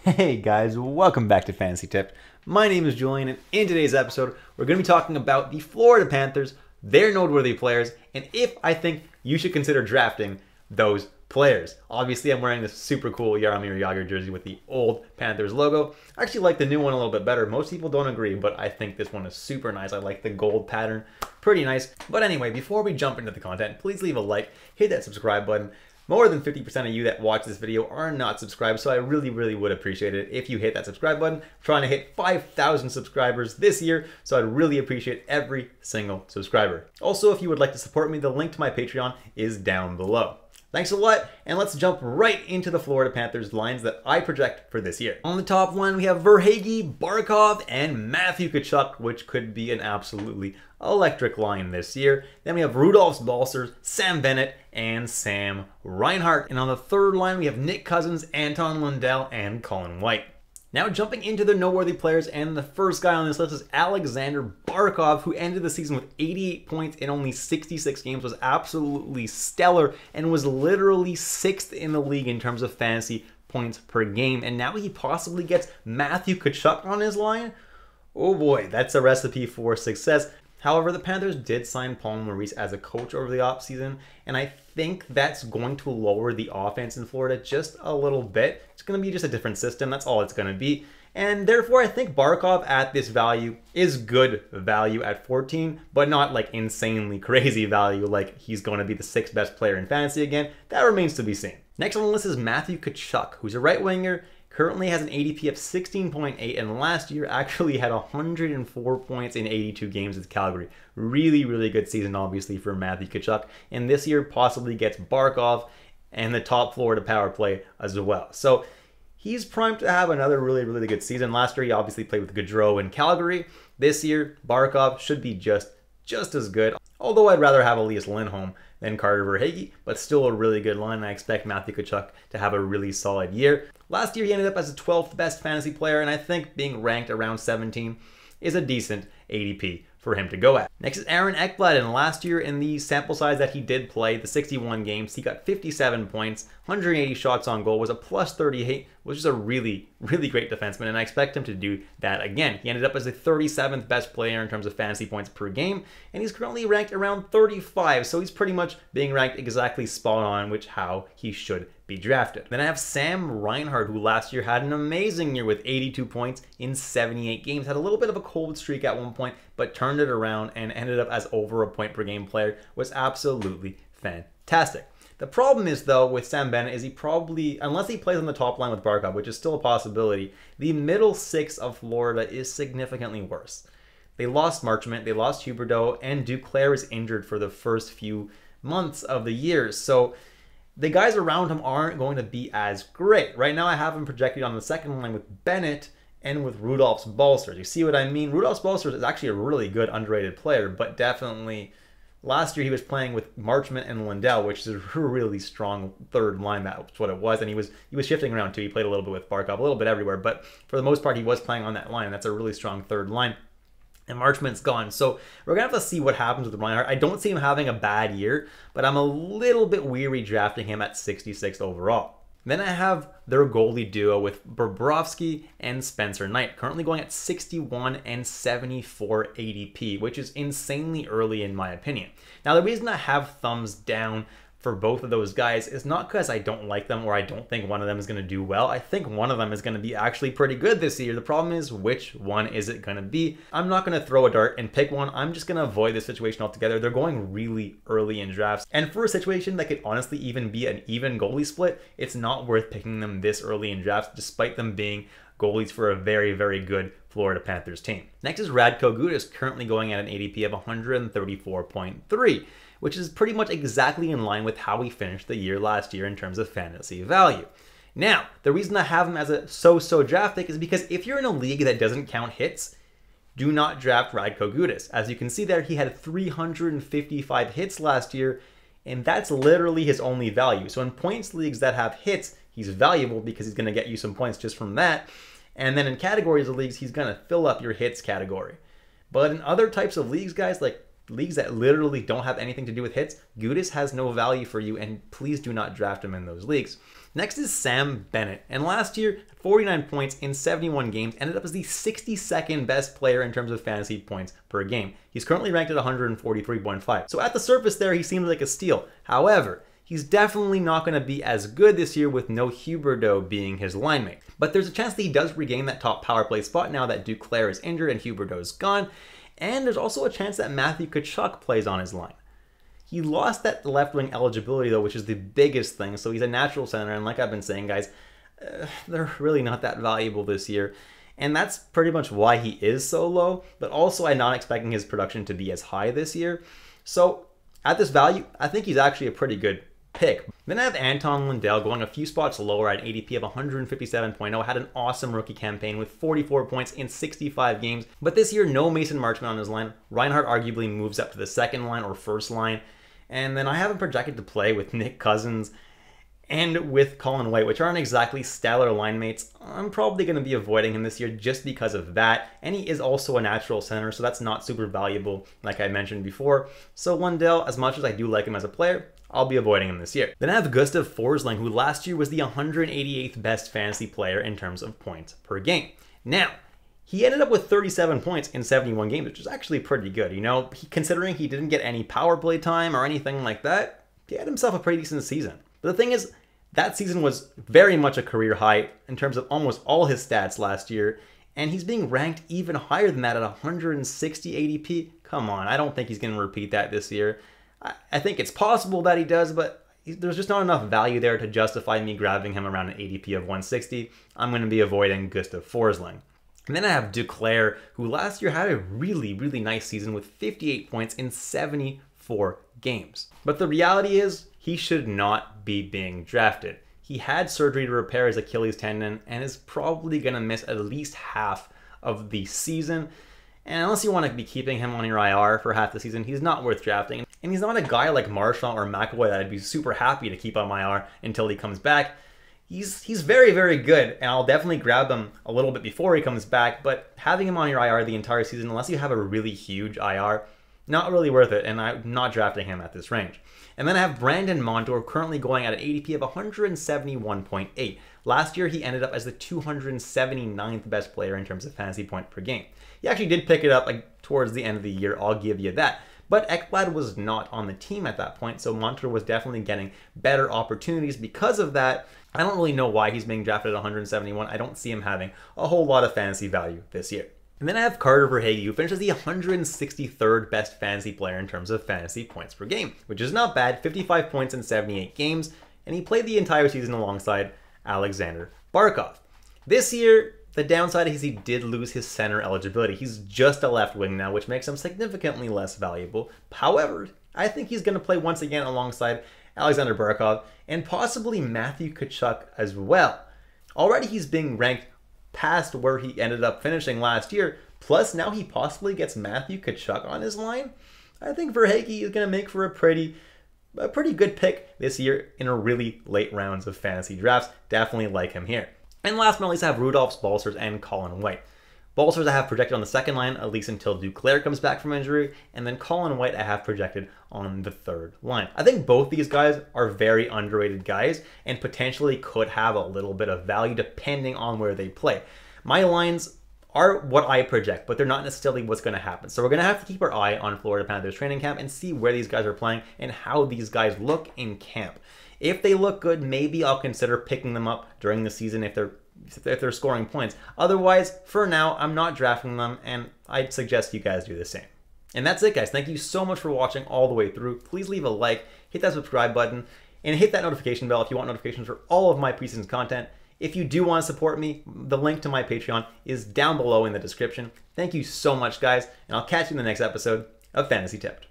Hey guys, welcome back to Fantasy Tips. My name is Julian, and in today's episode, we're going to be talking about the Florida Panthers, their noteworthy players, and if I think you should consider drafting those players. Obviously, I'm wearing this super cool Jaromir Jagr jersey with the old Panthers logo. I actually like the new one a little bit better. Most people don't agree, but I think this one is super nice. I like the gold pattern. Pretty nice. But anyway, before we jump into the content, please leave a like, hit that subscribe button. More than 50% of you that watch this video are not subscribed, so I really would appreciate it if you hit that subscribe button. I'm trying to hit 5,000 subscribers this year, so I'd really appreciate every single subscriber. Also, if you would like to support me, the link to my Patreon is down below. Thanks a lot, and let's jump right into the Florida Panthers lines that I project for this year. On the top line, we have Verhaeghe, Barkov, and Matthew Tkachuk, which could be an absolutely electric line this year. Then we have Rudolph's Balcers, Sam Bennett, and Sam Reinhart. And on the third line, we have Nick Cousins, Anton Lundell, and Colin White. Now jumping into the noteworthy players, and the first guy on this list is Aleksander Barkov, who ended the season with 88 points in only 66 games, was absolutely stellar, and was literally 6th in the league in terms of fantasy points per game. And now he possibly gets Matthew Tkachuk on his line? Oh boy, that's a recipe for success. However, the Panthers did sign Paul Maurice as a coach over the offseason, and I think that's going to lower the offense in Florida just a little bit. It's going to be just a different system. That's all it's going to be. And therefore, I think Barkov at this value is good value at 14, but not like insanely crazy value like he's going to be the 6th best player in fantasy again. That remains to be seen. Next on the list is Matthew Tkachuk, who's a right winger. Currently has an ADP of 16.8, and last year actually had 104 points in 82 games with Calgary. Really good season, obviously, for Matthew Tkachuk. And this year possibly gets Barkov and the top Florida power play as well. So he's primed to have another really good season. Last year, he obviously played with Gaudreau in Calgary. This year, Barkov should be just as good. Although I'd rather have Elias Lindholm than Carter Verhaeghe, but still a really good line. I expect Matthew Tkachuk to have a really solid year. Last year, he ended up as the 12th best fantasy player, and I think being ranked around 17 is a decent ADP for him to go at. Next is Aaron Ekblad, and last year in the sample size that he did play, the 61 games, he got 57 points, 180 shots on goal, was a plus 38, which is a really great defenseman, and I expect him to do that again. He ended up as the 37th best player in terms of fantasy points per game, and he's currently ranked around 35, so he's pretty much being ranked exactly spot on, which how he should be drafted. Then I have Sam Reinhart, who last year had an amazing year with 82 points in 78 games, had a little bit of a cold streak at one point, but turned it around and ended up as over a point per game player. Was absolutely fantastic. The problem is, though, with Sam Bennett is he probably, unless he plays on the top line with Barkov, which is still a possibility, the middle six of Florida is significantly worse. They lost Marchment, they lost Huberdeau, and Duclair is injured for the first few months of the year. So the guys around him aren't going to be as great. Right now, I have him projected on the second line with Bennett and with Rudolph's Balcers. You see what I mean? Rudolph's Balcers is actually a really good underrated player, but definitely last year he was playing with Marchment and Lundell, which is a really strong third line. That's what it was, and he was shifting around too. He played a little bit with Barkov, a little bit everywhere, but for the most part, he was playing on that line, and that's a really strong third line. And Marchment's gone. So we're going to have to see what happens with Reinhart. I don't see him having a bad year, but I'm a little bit weary drafting him at 66th overall. Then I have their goalie duo with Bobrovsky and Spencer Knight, currently going at 61 and 74 ADP, which is insanely early in my opinion. Now, the reason I have thumbs down for both of those guys is not because I don't like them or I don't think one of them is going to do well. I think one of them is going to be actually pretty good this year. The problem is, which one is it going to be? I'm not going to throw a dart and pick one. I'm just going to avoid this situation altogether. They're going really early in drafts. And for a situation that could honestly even be an even goalie split, it's not worth picking them this early in drafts, despite them being goalies for a very good Florida Panthers team. Next is Radko Gudas, currently going at an ADP of 134.3. which is pretty much exactly in line with how we finished the year last year in terms of fantasy value. Now, the reason I have him as a so-so draft pick is because if you're in a league that doesn't count hits, do not draft Radko Gudas. As you can see there, he had 355 hits last year, and that's literally his only value. So in points leagues that have hits, he's valuable because he's going to get you some points just from that. And then in categories of leagues, he's going to fill up your hits category. But in other types of leagues, guys, like leagues that literally don't have anything to do with hits, Gudas has no value for you, and please do not draft him in those leagues. Next is Sam Bennett, and last year, 49 points in 71 games, ended up as the 62nd best player in terms of fantasy points per game. He's currently ranked at 143.5. So at the surface there, he seems like a steal. However, he's definitely not going to be as good this year with no Huberdeau being his line mate. But there's a chance that he does regain that top power play spot now that Duclair is injured and Huberdeau is gone. And there's also a chance that Matthew Tkachuk plays on his line. He lost that left wing eligibility though, which is the biggest thing. So he's a natural center, and like I've been saying, guys, they're really not that valuable this year. And that's pretty much why he is so low, but also I'm not expecting his production to be as high this year. So at this value, I think he's actually a pretty good pick. Then I have Anton Lundell going a few spots lower at ADP of 157.0, had an awesome rookie campaign with 44 points in 65 games. But this year, no Mason Marchment on his line. Reinhart arguably moves up to the second line or first line. And then I have him projected to play with Nick Cousins and with Colin White, which aren't exactly stellar line mates. I'm probably going to be avoiding him this year just because of that. And he is also a natural center, so that's not super valuable, like I mentioned before. So Lundell, as much as I do like him as a player, I'll be avoiding him this year. Then I have Gustav Forsling, who last year was the 188th best fantasy player in terms of points per game. Now, he ended up with 37 points in 71 games, which is actually pretty good. You know, considering he didn't get any power play time or anything like that, he had himself a pretty decent season. But the thing is, that season was very much a career high in terms of almost all his stats last year, and he's being ranked even higher than that at 160 ADP. Come on, I don't think he's going to repeat that this year. I think it's possible that he does, but there's just not enough value there to justify me grabbing him around an ADP of 160. I'm going to be avoiding Gustav Forsling. And then I have Duclair, who last year had a really, really nice season with 58 points in 74 games. But the reality is, he should not be being drafted. He had surgery to repair his Achilles tendon and is probably going to miss at least half of the season. And unless you want to be keeping him on your IR for half the season, he's not worth drafting. And he's not a guy like Marchand or McAvoy that I'd be super happy to keep on my IR until he comes back. He's very, very good, and I'll definitely grab him a little bit before he comes back, but having him on your IR the entire season, unless you have a really huge IR, not really worth it, and I'm not drafting him at this range. And then I have Brandon Montour currently going at an ADP of 171.8. Last year, he ended up as the 279th best player in terms of fantasy point per game. He actually did pick it up like towards the end of the year, I'll give you that. But Ekblad was not on the team at that point, so Montour was definitely getting better opportunities because of that. I don't really know why he's being drafted at 171. I don't see him having a whole lot of fantasy value this year. And then I have Carter Verhaeghe, who finishes the 163rd best fantasy player in terms of fantasy points per game, which is not bad, 55 points in 78 games, and he played the entire season alongside Aleksander Barkov. This year, the downside is he did lose his center eligibility. He's just a left wing now, which makes him significantly less valuable. However, I think he's going to play once again alongside Aleksander Barkov and possibly Matthew Tkachuk as well. Already he's being ranked past where he ended up finishing last year, plus now he possibly gets Matthew Tkachuk on his line. I think Verhaeghe is going to make for a pretty good pick this year in a really late rounds of fantasy drafts. Definitely like him here. And last but not least, I have Rudolphs, Balcers, and Colin White. Balcers I have projected on the second line, at least until Duclair comes back from injury, and then Colin White I have projected on the third line. I think both these guys are very underrated guys and potentially could have a little bit of value depending on where they play. My lines are what I project, but they're not necessarily what's going to happen. So we're going to have to keep our eye on Florida Panthers training camp and see where these guys are playing and how these guys look in camp. If they look good, maybe I'll consider picking them up during the season if they're scoring points. Otherwise, for now, I'm not drafting them, and I'd suggest you guys do the same. And that's it, guys. Thank you so much for watching all the way through. Please leave a like, hit that subscribe button, and hit that notification bell if you want notifications for all of my preseason content. If you do want to support me, the link to my Patreon is down below in the description. Thank you so much, guys, and I'll catch you in the next episode of Fantasy Tipped.